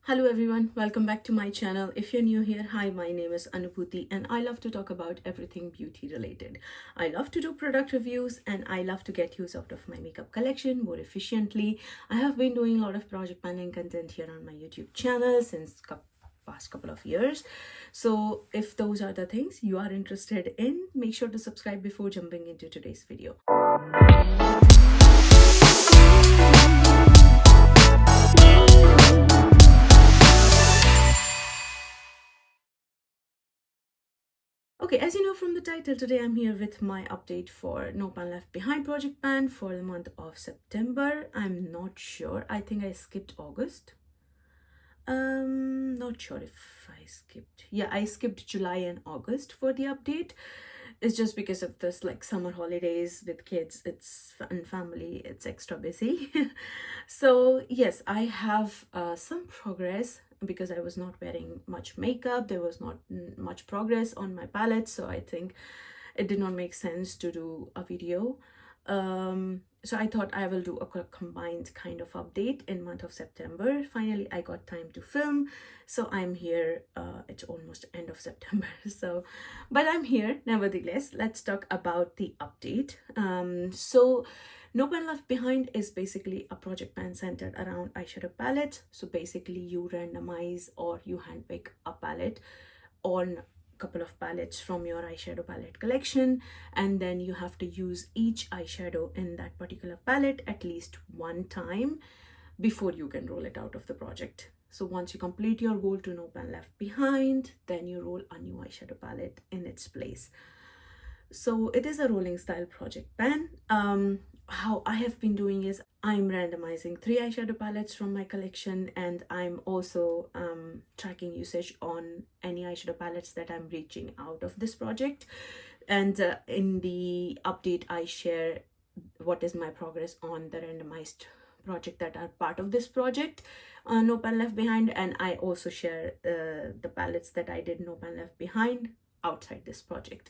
Hello everyone, welcome back to my channel. If you're new here, hi, my name is Anubhuti and I love to talk about everything beauty related. I love to do product reviews and I love to get use out of my makeup collection more efficiently. I have been doing a lot of project planning content here on my YouTube channel since past couple of years. So if those are the things you are interested in, make sure to subscribe before jumping into today's video. Okay, as you know from the title, today I'm here with my update for No Pan Left Behind project plan for the month of September. I'm not sure. I think I skipped August. Not sure if I skipped. Yeah, I skipped July and August for the update. It's just because of this like summer holidays with kids, it's and family, it's extra busy. So yes, I have some progress because I was not wearing much makeup. There was not much progress on my palette, so I think it did not make sense to do a video. So I thought I will do a combined kind of update in month of September. Finally, I got time to film, so I'm here. It's almost end of September, so but I'm here nevertheless. Let's talk about the update. So No Pen Left Behind is basically a project plan centered around eyeshadow palette. So basically you randomize or you handpick a palette on couple of palettes from your eyeshadow palette collection, and then you have to use each eyeshadow in that particular palette at least one time before you can roll it out of the project. So once you complete your goal to No Pen Left Behind, then you roll a new eyeshadow palette in its place. So it is a rolling style project plan. How I have been doing is I'm randomizing 3 eyeshadow palettes from my collection, and I'm also tracking usage on any eyeshadow palettes that I'm reaching out of this project. And in the update, I share what is my progress on the randomized project that are part of this project, No Pen Left Behind, and I also share the palettes that I did No Pen Left Behind outside this project.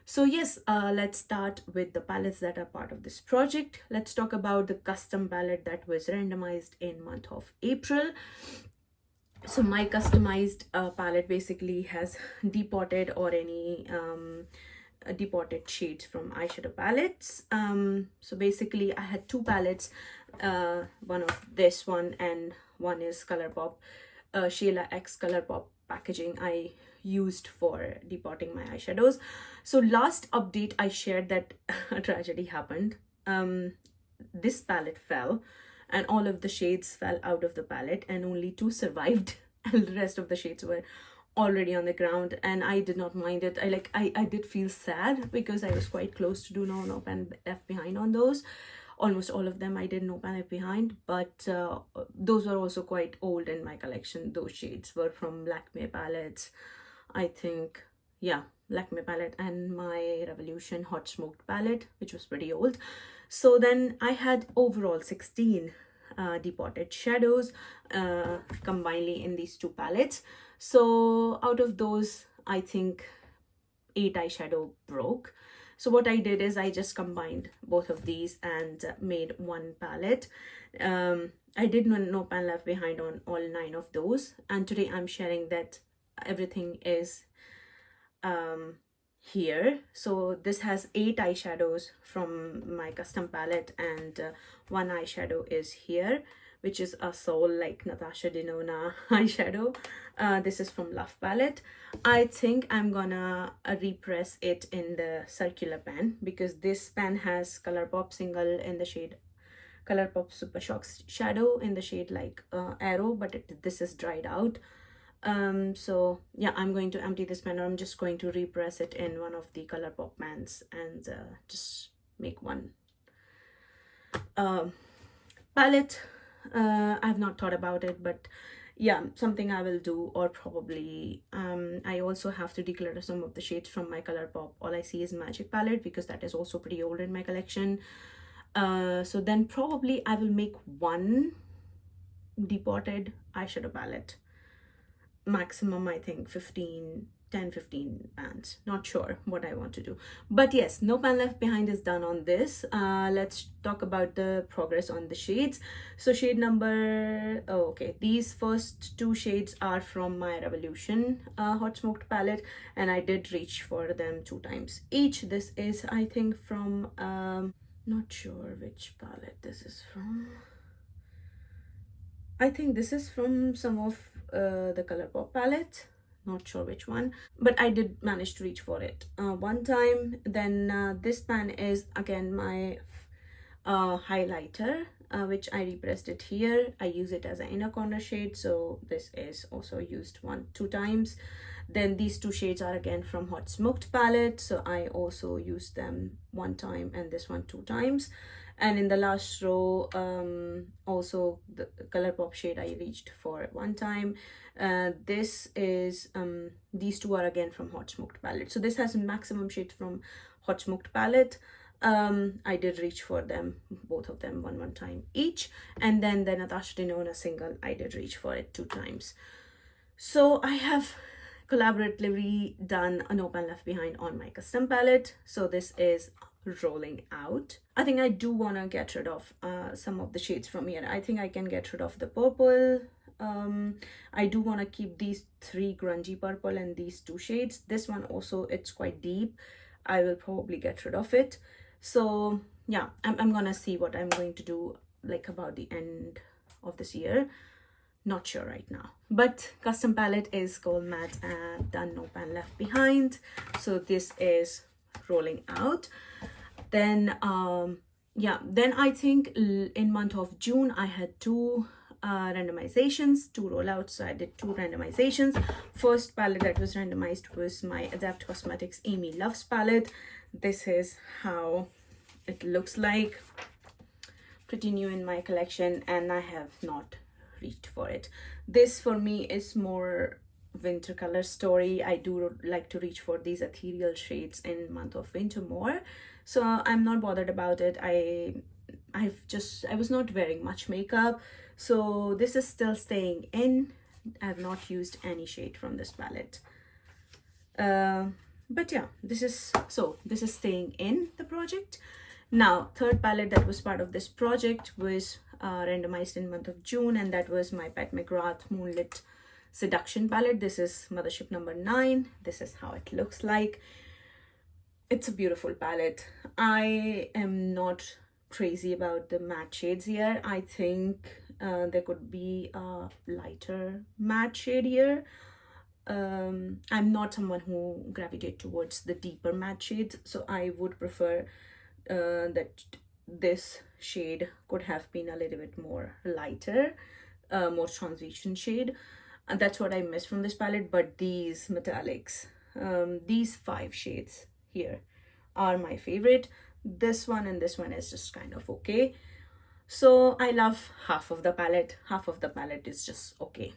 So yes, let's start with the palettes that are part of this project. Let's talk about the custom palette that was randomized in month of April. So my customized palette basically has depotted or any depotted shades from eyeshadow palettes. So basically I had 2 palettes, one of this one and one is Colourpop, Sheila X Colourpop packaging I used for depotting my eyeshadows. So last update I shared that a tragedy happened. This palette fell and all of the shades fell out of the palette and only 2 survived and the rest of the shades were already on the ground, and I did not mind it. I did feel sad because I was quite close to do No Pen Left Behind on those. Almost all of them I did No Pen Left Behind, but those were also quite old in my collection. Those shades were from Lakme palettes, I think. Yeah, Lakme palette and my Revolution Hot Smoked palette, which was pretty old. So then I had overall 16 depotted shadows combinedly in these 2 palettes. So out of those, I think 8 eyeshadow broke. So what I did is I just combined both of these and made one palette. I did No Pen Left Behind on all 9 of those, and today I'm sharing that everything is here. So this has 8 eyeshadows from my custom palette, and 1 eyeshadow is here, which is a Soul like Natasha Denona eyeshadow. This is from Love palette. I think I'm gonna repress it in the circular pan because this pan has Colourpop single in the shade Colourpop Super Shock shadow in the shade like Arrow, but this is dried out. So yeah, I'm going to empty this pan, or I'm just going to repress it in one of the Colourpop pans and just make one palette. I've not thought about it, but yeah, something I will do. Or probably I also have to declutter some of the shades from my Colourpop All I See Is Magic palette because that is also pretty old in my collection. So then probably I will make one depotted eyeshadow palette, maximum I think 15 10-15 pans. Not sure what I want to do, but yes, no pan left behind is done on this. Let's talk about the progress on the shades. So shade number, oh, okay, these first two shades are from my Revolution hot smoked palette, and I did reach for them 2 times each. This is, I think, from not sure which palette this is from. I think this is from some of the Colourpop palette, not sure which one, but I did manage to reach for it 1 time. Then this pan is again my highlighter, which I repressed it here. I use it as an inner corner shade, so this is also used 2 times. Then these two shades are again from hot smoked palette, so I also used them 1 time, and this one 2 times. And in the last row, also the Colourpop shade I reached for 1 time. This is these two are again from hot smoked palette, so this has maximum shades from hot smoked palette. I did reach for them, both of them, one time each. And then the Natasha Denona single, I did reach for it 2 times. So I have collaboratively done a no pan left behind on my custom palette. So this is rolling out. I think I do want to get rid of some of the shades from here. I think I can get rid of the purple. I do want to keep these 3 grungy purple and these 2 shades. This one also, it's quite deep. I will probably get rid of it. So yeah, I'm gonna see what I'm going to do like about the end of this year. Not sure right now, but custom palette is Gold Matte and done, no pan left behind. So this is rolling out. Then yeah, then I think in month of June I had 2 randomizations, 2 rollouts. So I did 2 randomizations. First palette that was randomized was my Adapt Cosmetics Amy Loves palette. This is how it looks like. Pretty new in my collection, and I have not reached for it. This for me is more winter color story. I do like to reach for these ethereal shades in month of winter more, so I'm not bothered about it. I was not wearing much makeup, so this is still staying in. I have not used any shade from this palette, but yeah, this is staying in the project. Now, third palette that was part of this project was randomized in month of June, and that was my Pat McGrath Moonlit Seduction palette. This is Mothership number 9. This is how it looks like. It's a beautiful palette. I am not crazy about the matte shades here. I think there could be a lighter matte shade here. I'm not someone who gravitates towards the deeper matte shades, so I would prefer that this shade could have been a little bit more lighter, more transition shade, and that's what I miss from this palette. But these metallics, these 5 shades here are my favorite. This one and this one is just kind of okay. So I love half of the palette. Half of the palette is just okay.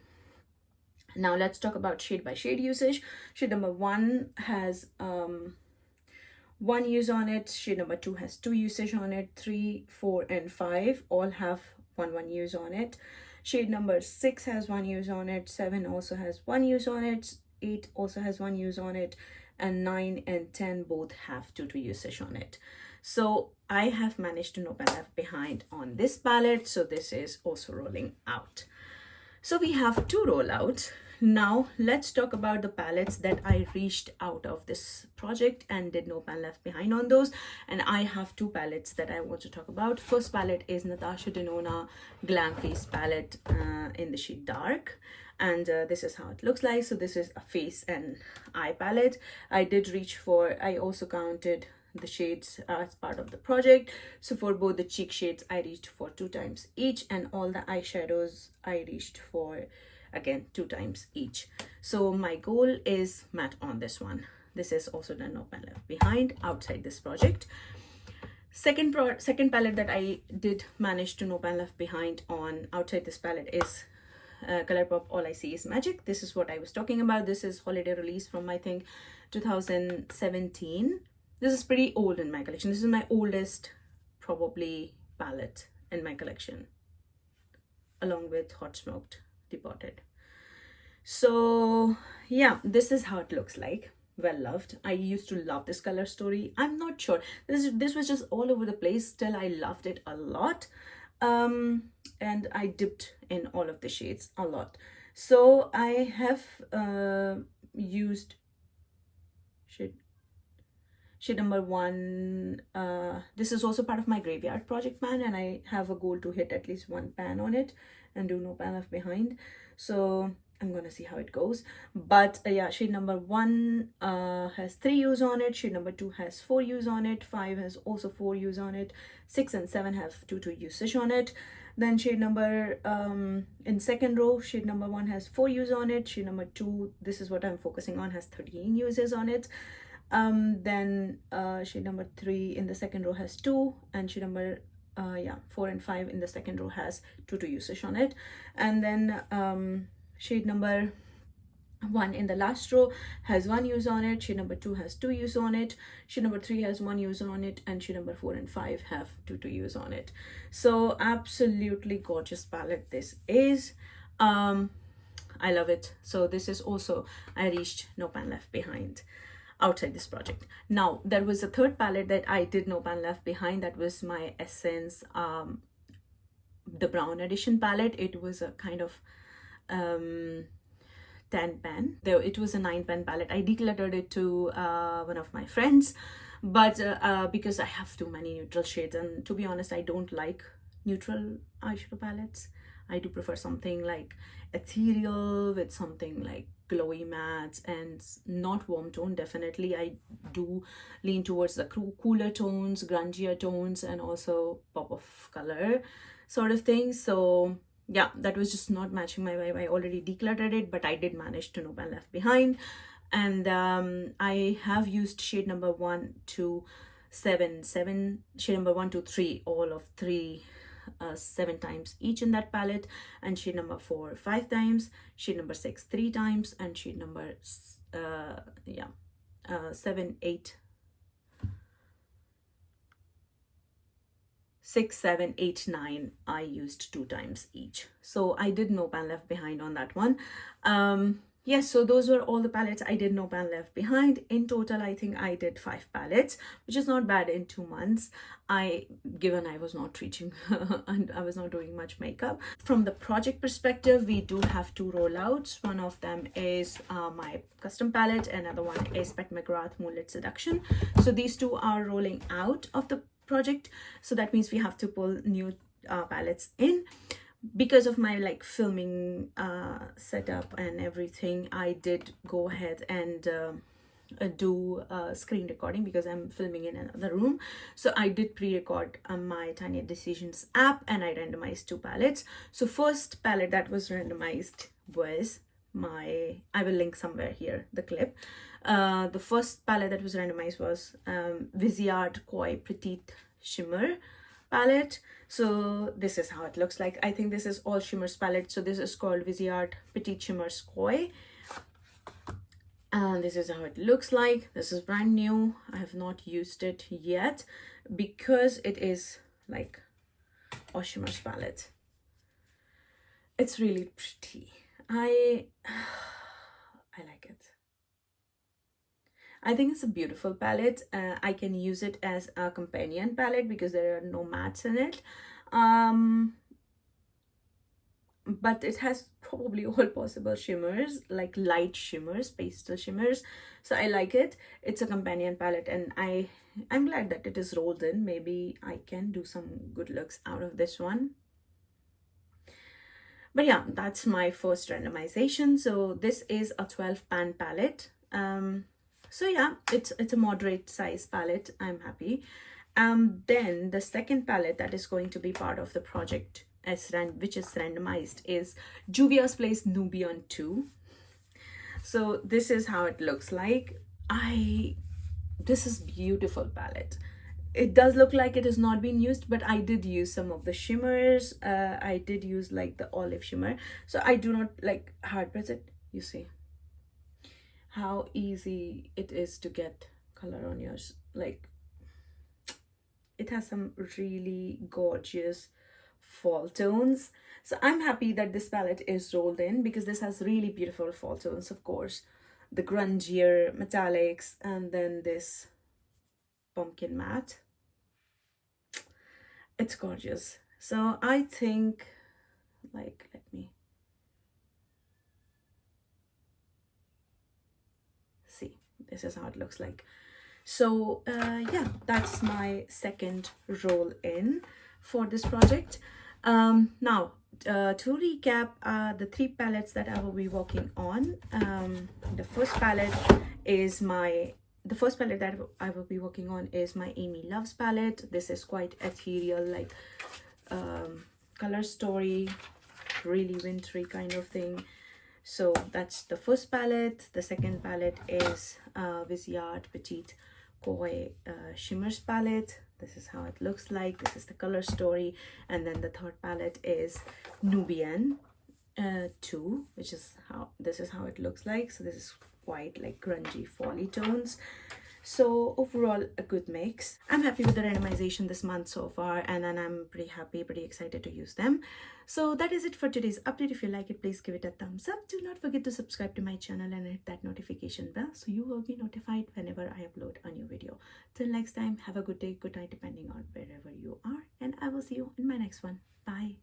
Now let's talk about shade by shade usage. Shade number 1 has 1 use on it. Shade number 2 has 2 usage on it. 3, 4, and 5 all have 1 use on it. Shade number 6 has 1 use on it. 7 also has 1 use on it. 8 also has 1 use on it, and 9 and 10 both have 2 usage on it. So I have managed to no pan left behind on this palette, so this is also rolling out. So we have 2 rollouts. Now let's talk about the palettes that I reached out of this project and did no pan left behind on those. And I have 2 palettes that I want to talk about. First palette is Natasha Denona Glam Face palette in the shade Dark. And this is how it looks like. So this is a face and eye palette. I did reach for, I also counted the shades as part of the project. So for both the cheek shades, I reached for 2 times each, and all the eyeshadows I reached for again 2 times each. So my goal is matte on this one. This is also done no pan left behind outside this project. Second palette that I did manage to no pan left behind on outside this palette is Colourpop All I See Is Magic. This is what I was talking about. This is holiday release from, I think, 2017. This is pretty old in my collection. This is my oldest probably palette in my collection, along with Hot Smoked Depotted. So yeah, this is how it looks like. Well loved. I used to love this color story. I'm not sure. This was just all over the place. Still, I loved it a lot. Um, and I dipped in all of the shades a lot. So I have used shade shade number one. This is also part of my graveyard project pan, and I have a goal to hit at least one pan on it and do no pan left behind. So I'm gonna see how it goes. But yeah, shade number one has 3 U's on it. Shade number 2 has 4 U's on it. 5 has also 4 U's on it. 6 and 7 have 2 usage on it. Then shade number in second row, shade number 1 has 4 U's on it. Shade number 2, this is what I'm focusing on, has 13 uses on it. Then shade number 3 in the second row has 2, and shade number 4 and 5 in the second row has 2 usage on it. And then shade number 1 in the last row has 1 use on it. Shade number 2 has 2 use on it. Shade number 3 has 1 use on it, and shade number 4 and 5 have 2 use on it. So absolutely gorgeous palette this is. I love it. So this is also, I reached no pan left behind outside this project. Now there was a third palette that I did no pan left behind. That was my Essence the brown edition palette. It was a kind of 10 pan. Though it was a 9 pan palette. I decluttered it to one of my friends, but because I have too many neutral shades, and to be honest, I don't like neutral eyeshadow palettes. I do prefer something like ethereal with something like glowy mattes and not warm tone. Definitely I do lean towards the cooler tones, grungier tones, and also pop of color sort of thing. So yeah, that was just not matching my vibe. I already decluttered it, but I did manage to no pan left behind. And I have used shade number 1 to 7, shade number 1 to 3, all of 3 7 times each in that palette, and shade number 4 5 times, shade number 6 3 times, and shade number 7 8 6 7 8 9 I used 2 times each. So I did no pan left behind on that one. Yes, so those were all the palettes I did no pan left behind. In total, I think I did 5 palettes, which is not bad in 2 months. Given I was not reaching and I was not doing much makeup. From the project perspective, we do have 2 rollouts. One of them is my custom palette, another one is Pat McGrath Moonlit Seduction. So these 2 are rolling out of the project. So that means we have to pull new palettes in. Because of my like filming setup and everything, I did go ahead and do screen recording because I'm filming in another room. So I did pre-record my Tiny Decisions app, and I randomized 2 palettes. So first palette that was randomized was my, I will link somewhere here the clip. The first palette that was randomized was Viseart Koi Petite Shimmer palette. So this is how it looks like. I think this is all shimmers palette. So this is called Viseart Petite Shimmers Koi, and this is how it looks like. This is brand new. I have not used it yet because it is like a shimmers palette. It's really pretty. I like it. I think it's a beautiful palette. I can use it as a companion palette because there are no mattes in it. But it has probably all possible shimmers, like light shimmers, pastel shimmers. So I like it. It's a companion palette, and I'm glad that it is rolled in. Maybe I can do some good looks out of this one. But yeah, that's my first randomization. So this is a 12 pan palette. So yeah, it's a moderate size palette. I'm happy. Then the second palette that is going to be part of the project, which is randomized, is Juvia's Place Nubian 2. So this is how it looks like. This is beautiful palette. It does look like it has not been used, but I did use some of the shimmers. I did use like the olive shimmer. So I do not like hard press it. You see how easy it is to get color on yours. Like, it has some really gorgeous fall tones. So I'm happy that this palette is rolled in because this has really beautiful fall tones, of course. The grungier metallics and then this pumpkin matte. It's gorgeous. So I think, like, let me see. This is how it looks like. So yeah, that's my second roll in for this project. Now, to recap, the three palettes that I will be working on. The first palette is my the first palette that I will be working on is my Amy Loves palette. This is quite ethereal, like color story, really wintry kind of thing. So that's the first palette. The second palette is Visyard Petite Koi Shimmers palette. This is how it looks like. This is the color story. And then the third palette is Nubian 2, which is how it looks like. So this is quite like grungy folly tones. So overall, a good mix. I'm happy with the randomization this month so far, and then I'm pretty happy, pretty excited to use them. So that is it for today's update. If you like it, please give it a thumbs up. Do not forget to subscribe to my channel and hit that notification bell so you will be notified whenever I upload a new video. Till next time, have a good day, good night, depending on wherever you are, and I will see you in my next one. Bye.